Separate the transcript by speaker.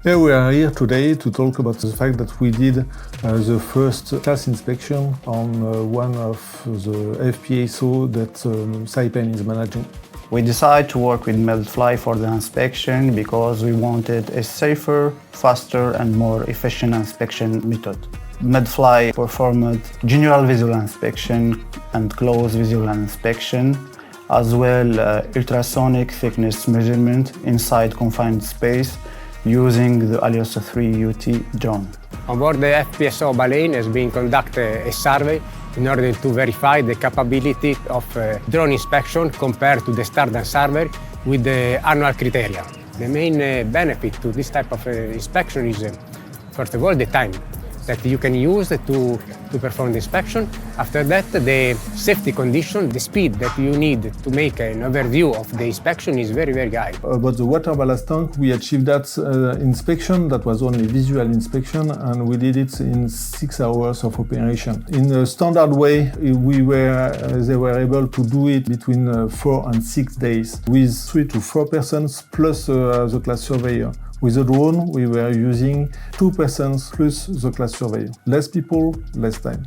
Speaker 1: Yeah, we are here today to talk about the fact that we did the first class inspection on one of the FPSO that Saipem is managing.
Speaker 2: We decided to work with MaDfly for the inspection because we wanted a safer, faster and more efficient inspection method. MaDfly performed general visual inspection and close visual inspection, as well ultrasonic thickness measurement inside confined space using the Elios 3 UT drone.
Speaker 3: On board the FPSO Baleine has been conducted a survey in order to verify the capability of drone inspection compared to the standard survey with the annual criteria. The main benefit to this type of inspection is, first of all, the time that you can use to perform the inspection. After that, the safety condition, the speed that you need to make an overview of the inspection is very, very high.
Speaker 1: About the water ballast tank, we achieved that inspection. That was only visual inspection, and we did it in 6 hours of operation. In a standard way, they were able to do it between 4 and 6 days with 3 to 4 persons plus the class surveyor. With the drone, we were using 2 persons plus the class surveyor. Less people, less time.